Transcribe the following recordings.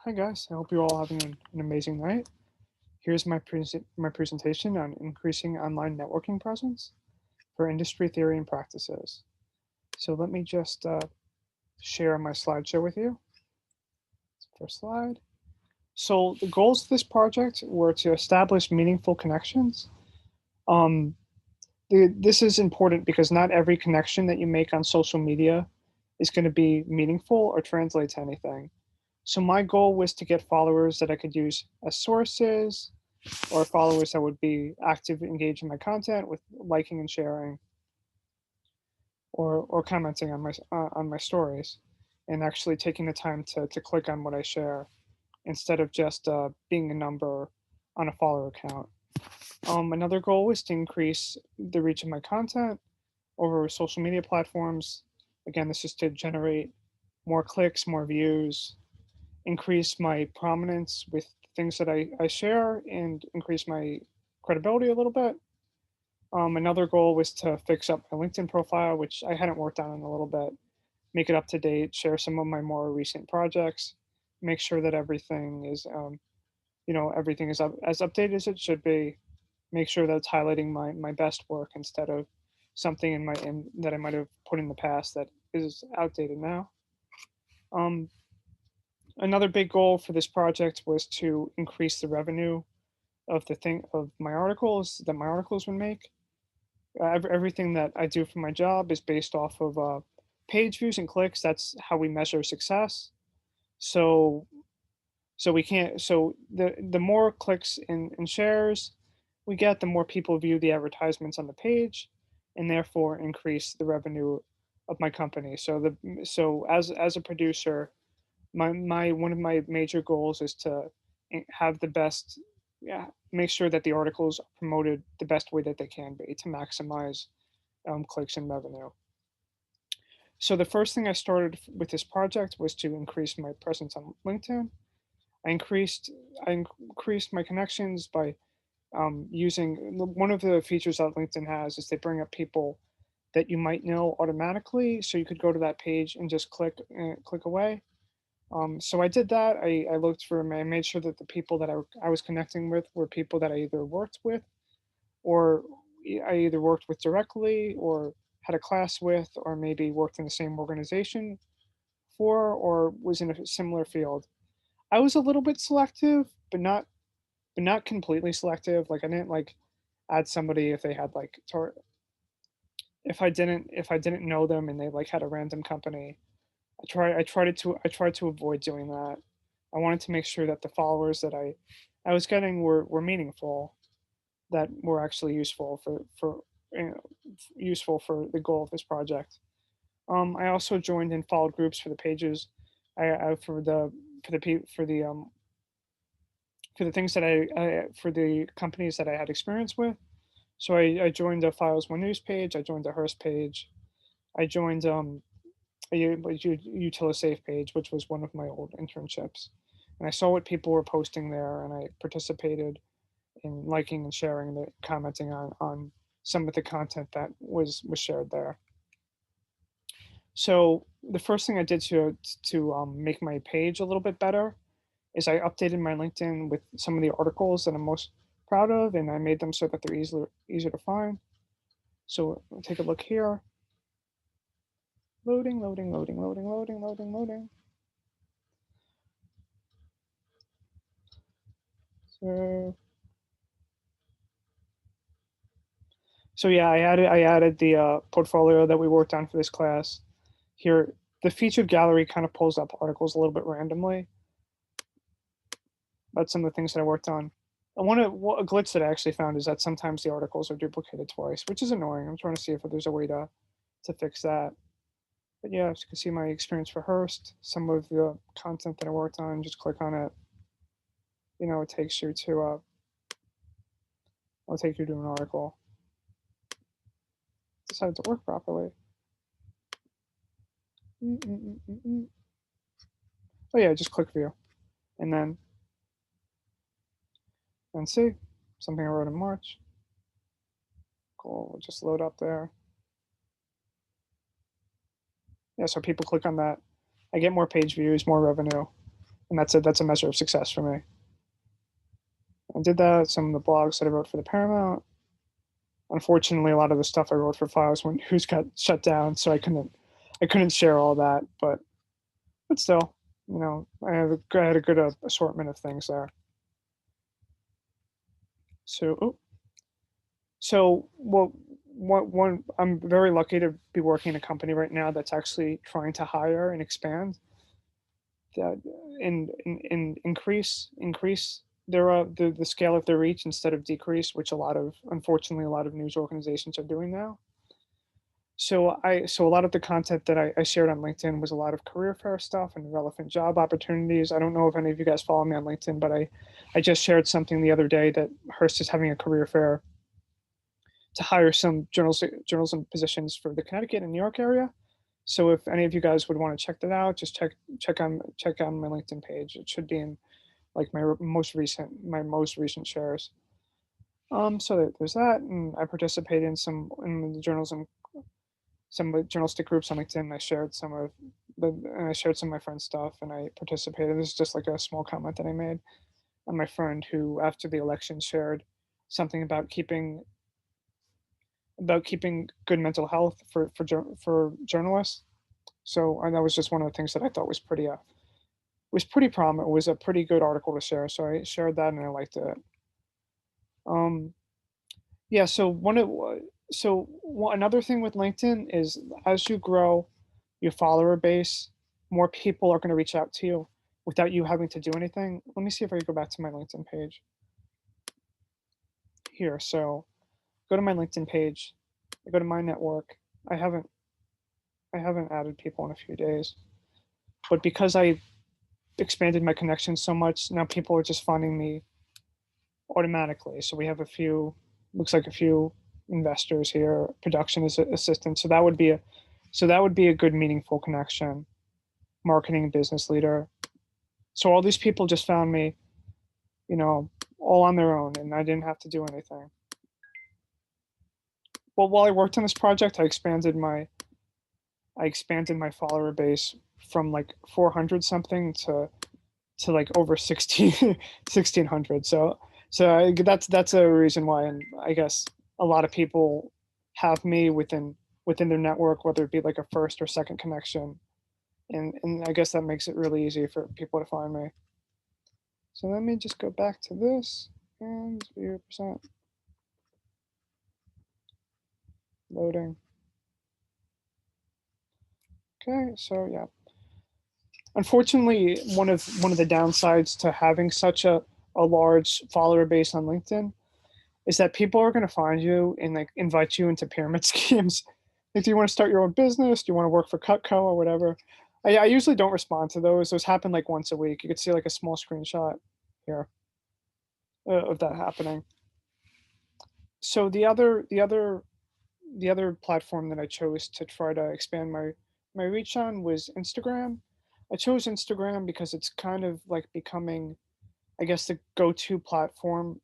Hi guys, I hope you're all having an amazing night. Here's my presentation on increasing online networking presence for industry theory and practices. So let me just share my slideshow with you. First slide. So the goals of this project were to establish meaningful connections. Um, this is important because not every connection that you make on social media is going to be meaningful or translate to anything. So my goal was to get followers that I could use as sources, or followers that would be active, engaged in my content with liking and sharing, or commenting on my stories, and actually taking the time to click on what I share instead of just being a number on a follower count. Another goal was to increase the reach of my content over social media platforms. Again, this is to generate more clicks, more views, increase my prominence with things that I share, and increase my credibility a little bit. Another goal was to fix up my LinkedIn profile, which I hadn't worked on in a little bit, make it up to date, share some of my more recent projects, make sure that everything is, everything is as updated as it should be, make sure that it's highlighting my best work instead of something that I might have put in the past that is outdated now. Um, Another big goal for this project was to increase the revenue of my articles would make. Everything that I do for my job is based off of page views and clicks. That's how we measure success. So we can't. So the more clicks and shares we get, the more people view the advertisements on the page, and therefore increase the revenue of my company. So as a producer, my one of my major goals is to have the best, yeah, make sure that the articles are promoted the best way that they can be to maximize clicks and revenue. So the first thing I started with this project was to increase my presence on LinkedIn. I increased I increased my connections by using one of the features that LinkedIn has is they bring up people that you might know automatically, so you could go to that page and just click away. So I did that. I looked for I made sure that the people that I was connecting with were people that I either worked with, or I either worked with directly, or had a class with, or maybe worked in the same organization for, or was in a similar field. I was a little bit selective, but not completely selective. Like I didn't like add somebody if they had like if I didn't know them and they like had a random company. I tried to avoid doing that. I wanted to make sure that the followers that I was getting were meaningful, that were actually useful useful for the goal of this project. I also joined and followed groups for the pages, I for the things that for the companies that I had experience with. So I joined the Files One News page. I joined the Hearst page. I joined Utilisafe page, which was one of my old internships, and I saw what people were posting there, and I participated in liking and sharing, the commenting on some of the content that was shared there. So the first thing I did to make my page a little bit better is I updated my LinkedIn with some of the articles that I'm most proud of, and I made them so that they're easier to find. So we'll take a look here. Loading, loading, loading, loading, loading, loading, loading. So yeah, I added the portfolio that we worked on for this class. Here, the featured gallery kind of pulls up articles a little bit randomly. That's some of the things that I worked on. And a glitch that I actually found is that sometimes the articles are duplicated twice, which is annoying. I'm trying to see if there's a way to fix that. But yeah, as you can see my experience for Hearst, some of the content that I worked on, just click on it. It takes you to it'll take you to an article. Decided to work properly. Mm-mm-mm-mm. Oh yeah, just click view, and then see something I wrote in March. Cool, we'll just load up there. Yeah, so people click on that. I get more page views, more revenue. and that's a measure of success for me. I did that. Some of the blogs that I wrote for the Paramount. Unfortunately, a lot of the stuff I wrote for Files when Who's got shut down, so I couldn't share all that. But still, I had a good assortment of things there. So, oh, so well, one I'm very lucky to be working in a company right now that's actually trying to hire and expand that and increase the scale of their reach instead of decrease, which unfortunately a lot of news organizations are doing now. So a lot of the content that I shared on LinkedIn was a lot of career fair stuff and relevant job opportunities. I don't know if any of you guys follow me on LinkedIn, but I just shared something the other day that Hearst is having a career fair to hire some journalism positions for the Connecticut and New York area. So if any of you guys would want to check that out, just check on my LinkedIn page. It should be in like my most recent shares. So there's that, and I participated in the journalism some of the journalistic groups on LinkedIn. I shared some of my friend's stuff, and I participated. This is just like a small comment that I made on my friend who, after the election, shared something about keeping good mental health for journalists. So, and that was just one of the things that I thought was pretty prominent. It was a pretty good article to share. So I shared that, and I liked it. Um, yeah. Another thing with LinkedIn is as you grow your follower base, more people are going to reach out to you without you having to do anything. Let me see if I can go back to my LinkedIn page here. So go to my LinkedIn page. I go to my network. I haven't I haven't added people in a few days, but because I expanded my connections so much, now people are just finding me automatically. So we have looks like a few investors here, production assistants. So that would be a good meaningful connection. Marketing business leader. So all these people just found me, you know, all on their own, and I didn't have to do anything. Well, while I worked on this project, I expanded my follower base from like 400 something to like over 16 1600. That's a reason why, and I guess a lot of people have me within their network, whether it be like a first or second connection, and I guess that makes it really easy for people to find me. So let me just go back to this and 0% loading. Okay, so yeah. Unfortunately, one of the downsides to having such a large follower base on LinkedIn is that people are going to find you and like invite you into pyramid schemes. Like, do you want to start your own business? Do you want to work for Cutco or whatever? I usually don't respond to those. Those happen like once a week. You could see like a small screenshot here of that happening. So the other platform that I chose to try to expand my reach on was Instagram. I chose Instagram because it's kind of like becoming, I guess, the go-to platform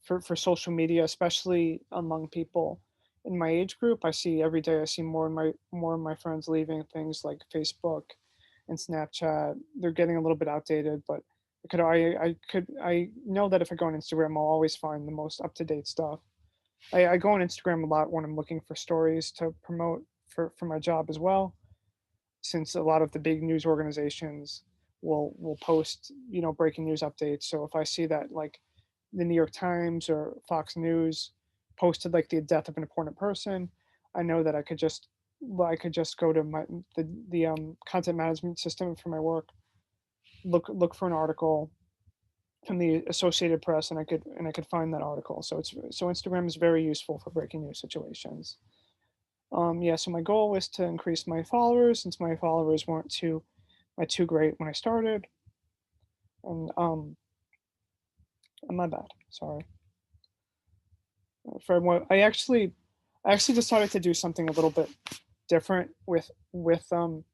for social media, especially among people in my age group. I see every day. I see more of my friends leaving things like Facebook and Snapchat. They're getting a little bit outdated, but I know that if I go on Instagram, I'll always find the most up to date stuff. I go on Instagram a lot when I'm looking for stories to promote for my job as well, since a lot of the big news organizations will post breaking news updates. So if I see that like the New York Times or Fox News posted like the death of an important person, I know that I could just go to the content management system for my work, look for an article from the Associated Press, and I could find that article. So Instagram is very useful for breaking news situations. Yeah, so my goal was to increase my followers since my followers weren't too great when I started. And my bad. Sorry. For what I actually decided to do something a little bit different with the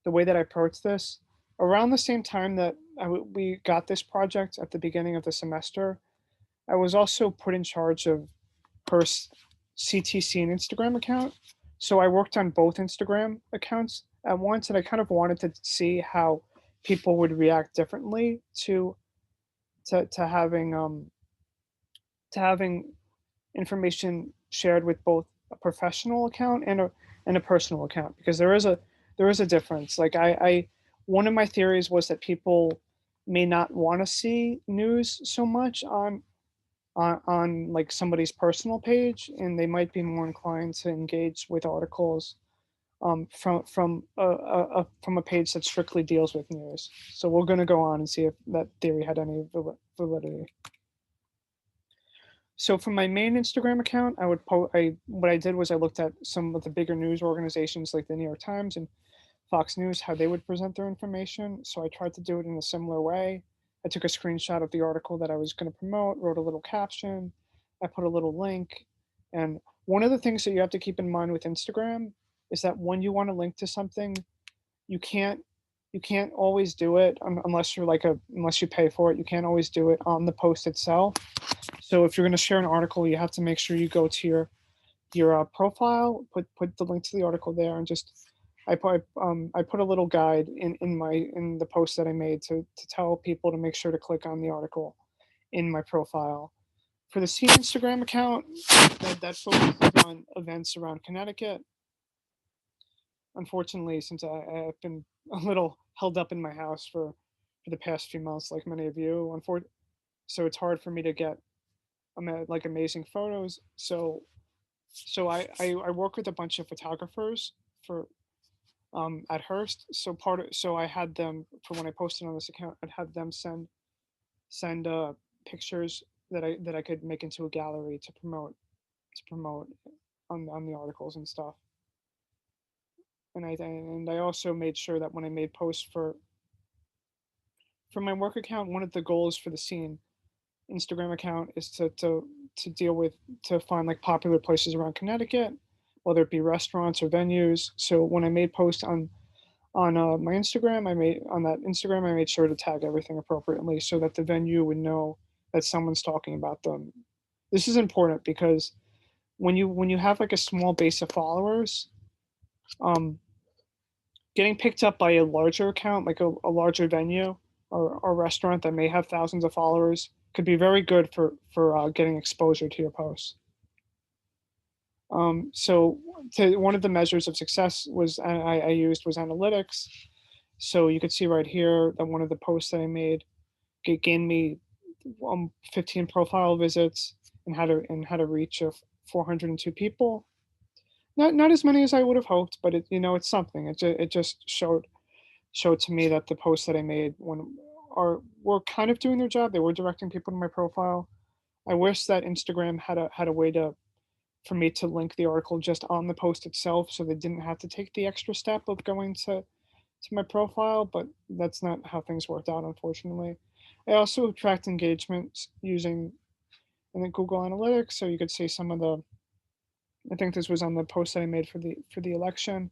way that I approached this. Around the same time that we got this project at the beginning of the semester, I was also put in charge of her CTC and Instagram account. So I worked on both Instagram accounts at once, and I kind of wanted to see how people would react differently to having information shared with both a professional account and a personal account, because there is a difference. Like I one of my theories was that people may not want to see news so much on like somebody's personal page, and they might be more inclined to engage with articles from a page that strictly deals with news. So we're going to go on and see if that theory had any validity. So for my main Instagram account, I would I what I did was I looked at some of the bigger news organizations like the New York Times and Fox News, how they would present their information. So I tried to do it in a similar way. I took a screenshot of the article that I was going to promote, wrote a little caption, I put a little link. And one of the things that you have to keep in mind with Instagram is that when you want to link to something, you can't you can't always do it unless you're unless you pay for it. You can't always do it on the post itself. So if you're going to share an article, you have to make sure you go to your profile, put the link to the article there, and just I put a little guide in the post that I made to tell people to make sure to click on the article in my profile. For the Scene Instagram account, that focuses on events around Connecticut. Unfortunately, since I've been a little held up in my house for the past few months, like many of you, so it's hard for me to get like amazing photos. So I work with a bunch of photographers for at Hearst. So I had them for when I posted on this account. I'd have them send pictures that I could make into a gallery to promote on the articles and stuff. And I also made sure that when I made posts for my work account, one of the goals for the Scene Instagram account is to deal with to find like popular places around Connecticut, whether it be restaurants or venues. So when I made posts on my Instagram, I made sure to tag everything appropriately so that the venue would know that someone's talking about them. This is important because when you have like a small base of followers, um, getting picked up by a larger account, like a larger venue or restaurant that may have thousands of followers, could be very good for getting exposure to your posts. So one of the measures of success I used was analytics. So you could see right here that one of the posts that I made gained me 15 profile visits and had a reach of 402 people. Not as many as I would have hoped, but it's something. It just showed to me that the posts that I made when are were kind of doing their job. They were directing people to my profile. I wish that Instagram had a way for me to link the article just on the post itself, so they didn't have to take the extra step of going to my profile. But that's not how things worked out, unfortunately. I also tracked engagement using Google Analytics, so you could see some of the. I think this was on the post that I made for the election.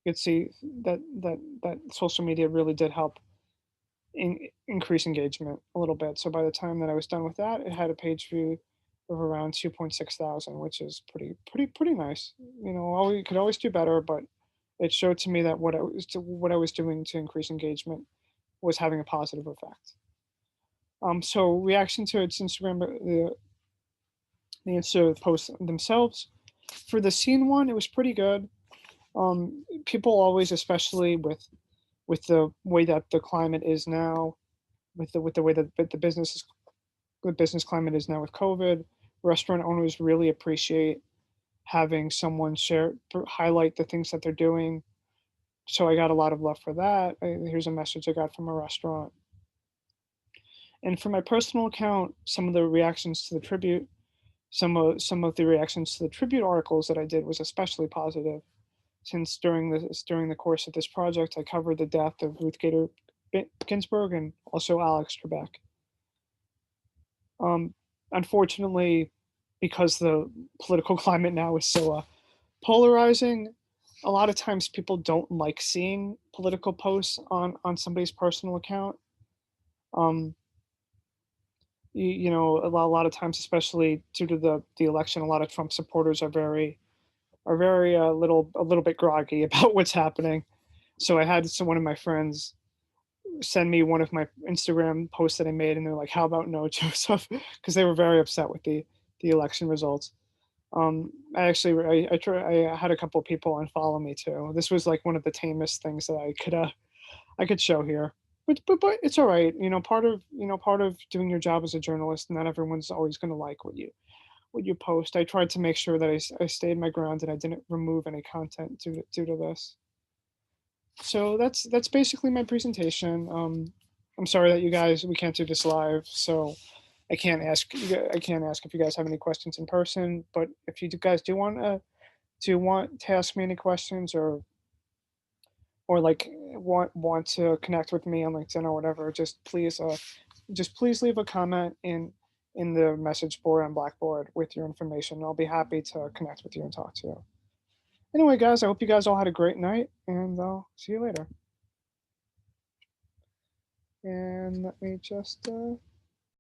You could see that social media really did help increase engagement a little bit. So by the time that I was done with that, it had a page view of around 2.6 thousand, which is pretty nice. You could always do better, but it showed to me that what I was doing to increase engagement was having a positive effect. So reaction to its Instagram, the Insta posts themselves. For the Scene one, it was pretty good. People always, especially with the way that the climate is now, with the way that the business climate is now with COVID, restaurant owners really appreciate having someone highlight the things that they're doing. So I got a lot of love for that. Here's a message I got from a restaurant. And for my personal account, some of the reactions to the tribute, some of the reactions to the tribute articles that I did was especially positive, since during the course of this project, I covered the death of Ruth Gator Ginsburg and also Alex Trebek. Um, Unfortunately, because the political climate now is so polarizing, a lot of times people don't like seeing political posts on somebody's personal account. Um, a lot of times, especially due to the election, a lot of Trump supporters are very a little bit groggy about what's happening. So I had one of my friends send me one of my Instagram posts that I made, and they're like, "How about no, Joseph?" Because they were very upset with the election results. I actually I had a couple of people unfollow me too. This was like one of the tamest things that I could show here. But it's all right. Part of doing your job as a journalist, not everyone's always going to like what you post. I tried to make sure that I stayed my ground and I didn't remove any content due to this. So that's basically my presentation. I'm sorry that you guys we can't do this live, so I can't ask if you guys have any questions in person. But if you guys do want to ask me any questions or like want to connect with me on LinkedIn or whatever, just please leave a comment in the message board on Blackboard with your information. I'll be happy to connect with you and talk to you. Anyway, guys, I hope you guys all had a great night, and I'll see you later. And let me just